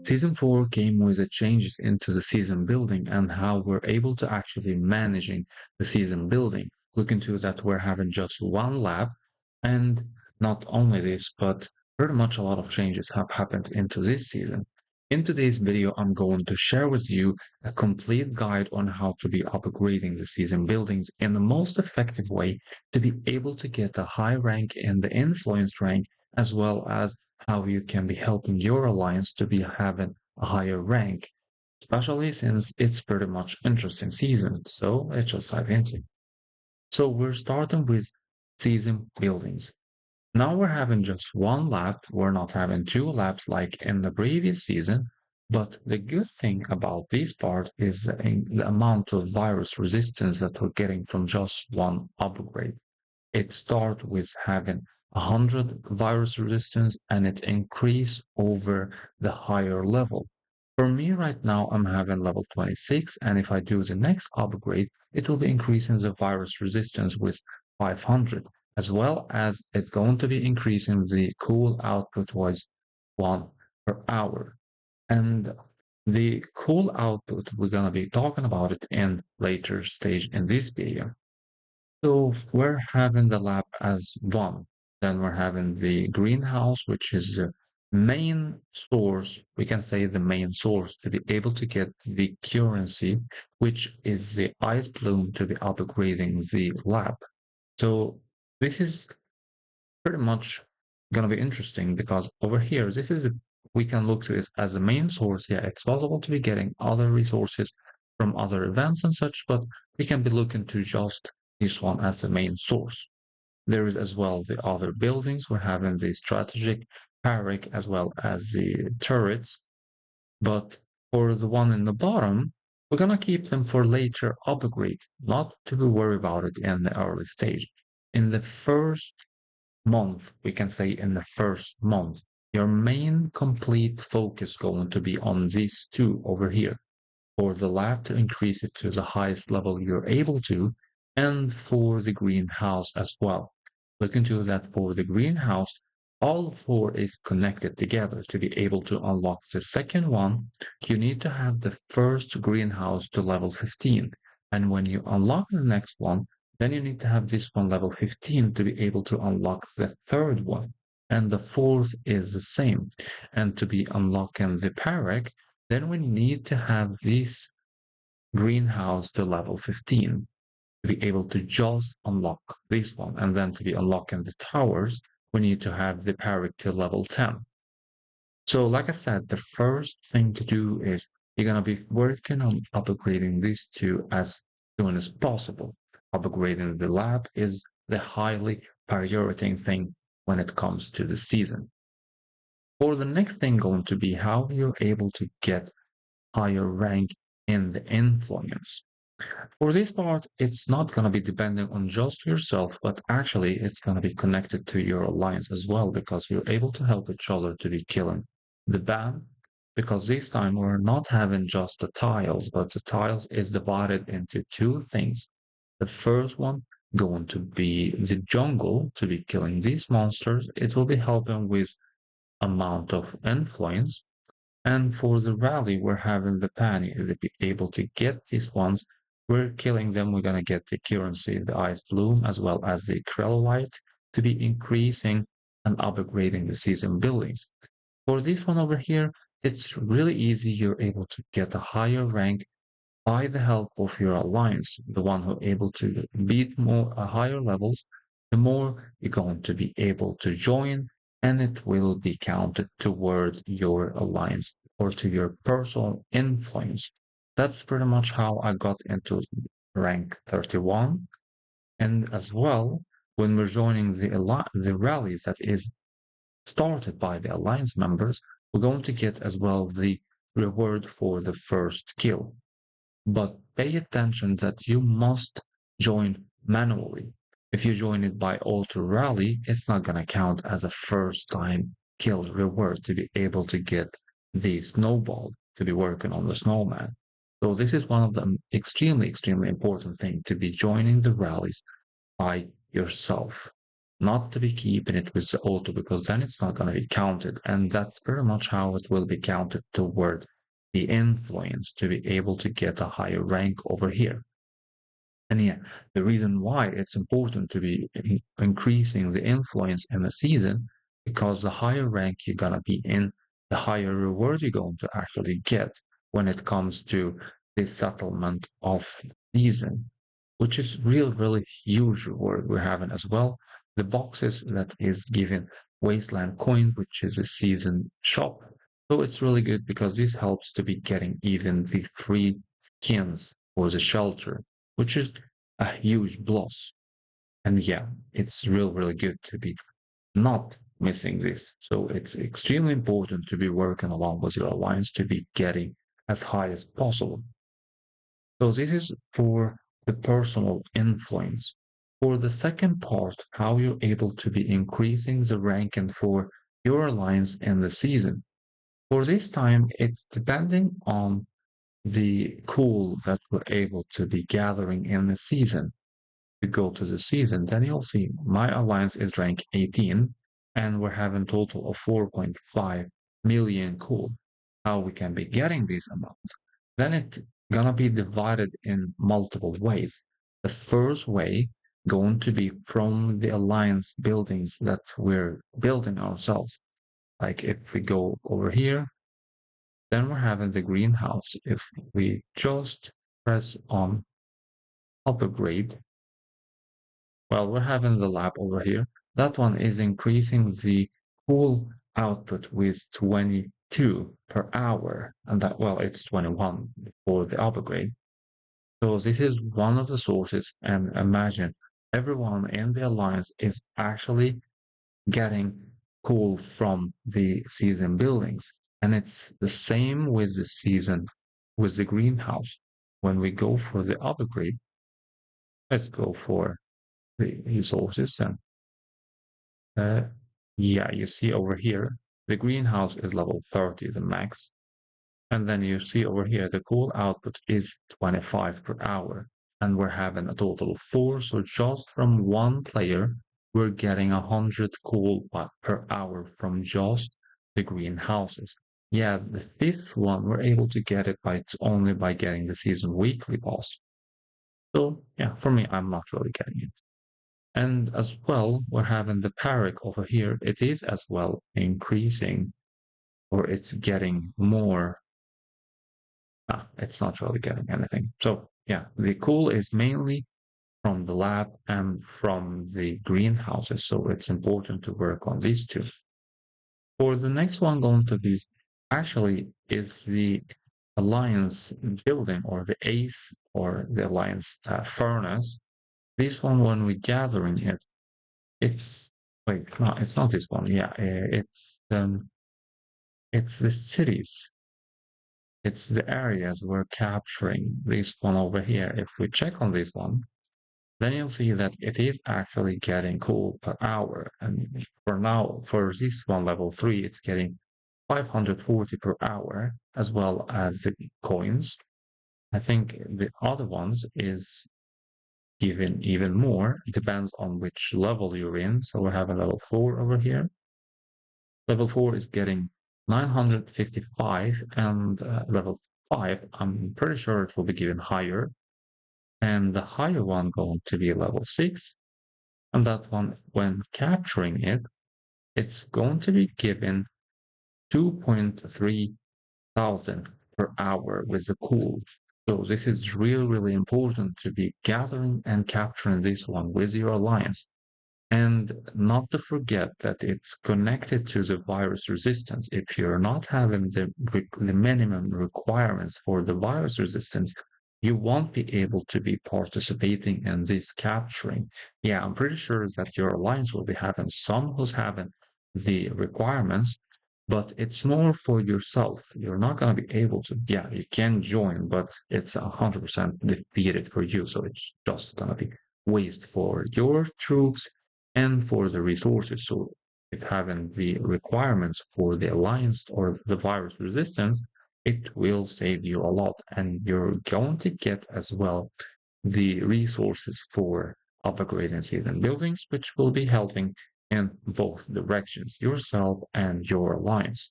Season 4 came with the changes into the season building and how we're able to actually managing the season building. Look into that we're having just one lab, and not only this, but pretty much a lot of changes have happened into this season. In today's video, I'm going to share with you a complete guide on how to be upgrading the season buildings in the most effective way to be able to get a high rank in the influence rank, as well as how you can be helping your alliance to be having a higher rank, especially since it's pretty much interesting season. So let's just dive into it. So we're starting with season buildings. Now we're having just one lab. We're not having two labs like in the previous season. But the good thing about this part is the amount of virus resistance that we're getting from just one upgrade. It starts with having 100 virus resistance and it increase over the higher level. For me right now, I'm having level 26, and if I do the next upgrade, it will be increasing the virus resistance with 500, as well as it's going to be increasing the cool output was 1 per hour. And the cool output, we're going to be talking about it in later stage in this video. So we're having the lab as one. Then we're having the greenhouse, which is the main source. We can say the main source to be able to get the currency, which is the ice bloom to be upgrading the lab. So this is pretty much going to be interesting because over here, we can look to it as the main source. Yeah, it's possible to be getting other resources from other events and such, but we can be looking to just this one as the main source. There is as well the other buildings. We're having the strategic barrack as well as the turrets. But for the one in the bottom, we're gonna keep them for later upgrade, not to be worried about it in the early stage. In the first month, we can say in the first month, your main complete focus going to be on these two over here for the lab to increase it to the highest level you're able to, and for the greenhouse as well. Look into that for the greenhouse, all four is connected together. To be able to unlock the second one, you need to have the first greenhouse to level 15. And when you unlock the next one, then you need to have this one level 15 to be able to unlock the third one. And the fourth is the same. And to be unlocking the Parag, then we need to have this greenhouse to level 15 to be able to just unlock this one. And then to be unlocking the towers, we need to have the Parrot to level 10. So like I said, the first thing to do is you're going to be working on upgrading these two as soon as possible. Upgrading the lab is the highly priority thing when it comes to the season. For the next thing going to be how you're able to get higher rank in the influence. For this part, it's not going to be depending on just yourself, but actually it's going to be connected to your alliance as well, because you're able to help each other to be killing the ban. Because this time we're not having just the tiles, but the tiles is divided into two things. The first one going to be the jungle to be killing these monsters. It will be helping with amount of influence. And for the rally, we're having the Pani to be able to get these ones. We're killing them. We're going to get the currency, the ice bloom, as well as the Krellite to be increasing and upgrading the season buildings. For this one over here, it's really easy. You're able to get a higher rank by the help of your alliance. The one who able to beat more higher levels, the more you're going to be able to join, and it will be counted toward your alliance or to your personal influence. That's pretty much how I got into rank 31. And as well, when we're joining the rallies that is started by the alliance members, we're going to get as well the reward for the first kill. But pay attention that you must join manually. If you join it by auto rally, it's not going to count as a first time kill reward to be able to get the snowball to be working on the snowman. So this is one of the extremely important thing to be joining the rallies by yourself. not to be keeping it with the auto because then it's not going to be counted. And that's very much how it will be counted toward the influence to be able to get a higher rank over here. And yeah, the reason why it's important to be increasing the influence in the season, because the higher rank you're gonna be in, the higher reward you're going to actually get when it comes to the settlement of the season, which is really huge reward we're having as well. The boxes that is given Wasteland Coin, which is a season shop. So it's really good because this helps to be getting even the free skins for the shelter, which is a huge plus. And yeah, it's really good to be not missing this. So it's extremely important to be working along with your alliance to be getting as high as possible. So this is for the personal influence. For the second part, how you're able to be increasing the ranking for your alliance in the season. For this time, it's depending on the cool that we're able to be gathering in the season. You go to the season, then you'll see my alliance is rank 18 and we're having total of 4.5 million cool. How we can be getting this amount? Then it's gonna be divided in multiple ways. The first way going to be from the alliance buildings that we're building ourselves. Like if we go over here, then we're having the greenhouse. If we just press on upgrade, well, we're having the lab over here. That one is increasing the cool output with 22 per hour. And that, well, it's 21 for the upgrade. So this is one of the sources. And imagine everyone in the alliance is actually getting coal from the season buildings. And it's the same with the season with the greenhouse. When we go for the upgrade, let's go for the resources and yeah, you see over here, the greenhouse is level 30, the max. And then you see over here, the cool output is 25 per hour. And we're having a total of 4. So just from one player, we're getting 100 cool per hour from just the greenhouses. Yeah, the fifth one, we're able to get it by only by getting the season weekly boss. So yeah, for me, I'm not really getting it. And as well, we're having the Parrot over here. It is as well increasing, or it's getting more. It's not really getting anything. So yeah, the cool is mainly from the lab and from the greenhouses. So it's important to work on these two. For the next one going to be actually is the alliance building or the ACE or the alliance furnace. This one, when we're gathering it, it's wait, no, it's not this one. Yeah, it's the cities. It's the areas we're capturing. This one over here. If we check on this one, then you'll see that it is actually getting cool per hour. And for now, for this one level 3, it's getting 540 per hour, as well as the coins. I think the other ones is given even more. It depends on which level you're in. So we have a level 4 over here. Level 4 is getting 955, and level 5, I'm pretty sure it will be given higher. And the higher one going to be level 6. And that one, when capturing it, it's going to be given 2.3 thousand per hour with the cool. So this is really important to be gathering and capturing this one with your alliance. And not to forget that it's connected to the virus resistance. If you're not having the minimum requirements for the virus resistance, you won't be able to be participating in this capturing. Yeah, I'm pretty sure that your alliance will be having some who's having the requirements, but it's more for yourself. You're not going to be able to, yeah, you can join, but it's 100% defeated for you. So it's just going to be waste for your troops and for the resources. So if having the requirements for the alliance or the virus resistance, it will save you a lot. And you're going to get as well the resources for upgrading season buildings, which will be helping in both directions, yourself and your alliance.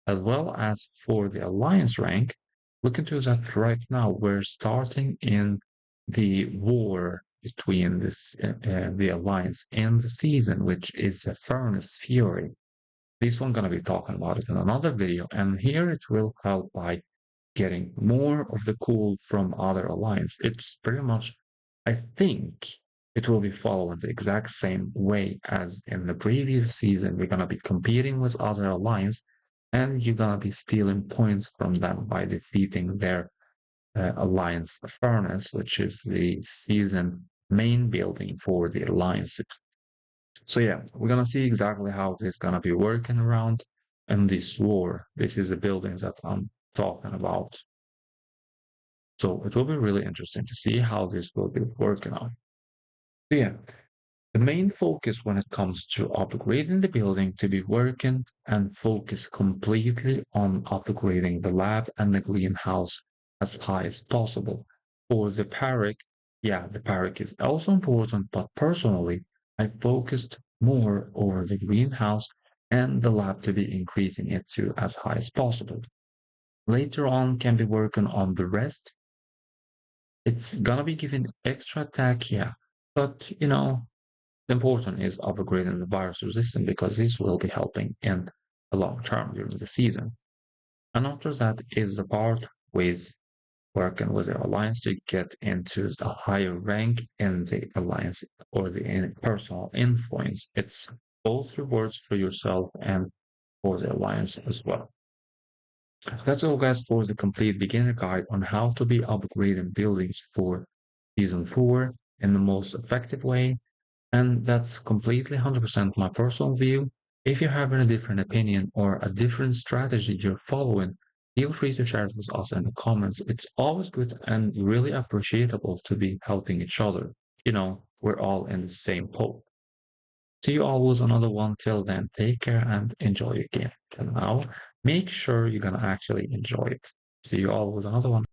As well as for the alliance rank, look into that right now. We're starting in the war between the alliance and the season, which is the furnace fury. This one gonna be talking about it in another video, and here it will help by getting more of the cool from other alliance. It's pretty much, I think, it will be following the exact same way as in the previous season. We're gonna be competing with other alliance, and you're gonna be stealing points from them by defeating their alliance furnace, which is the season main building for the alliance. So yeah, we're gonna see exactly how this is gonna be working around in this war. This is the buildings that I'm talking about. So it will be really interesting to see how this will be working out. So yeah, the main focus when it comes to upgrading the building to be working and focus completely on upgrading the lab and the greenhouse as high as possible. For the Parrot, yeah, the Parrot is also important, but personally, I focused more over the greenhouse and the lab to be increasing it to as high as possible. Later on, can be working on the rest. It's gonna be given extra attack, yeah, but the important is upgrading the virus resistance because this will be helping in the long term during the season. And after that is the part with working with the alliance to get into the higher rank in the alliance or the personal influence. It's both rewards for yourself and for the alliance as well. That's all, guys, for the complete beginner guide on how to be upgrading buildings for season 4 in the most effective way. And that's completely 100% my personal view. If you have a different opinion or a different strategy you're following, feel free to share it with us in the comments. It's always good and really appreciable to be helping each other. We're all in the same boat. See you all with another one. Till then, take care and enjoy your game. Till now, make sure you're gonna actually enjoy it. See you all with another one.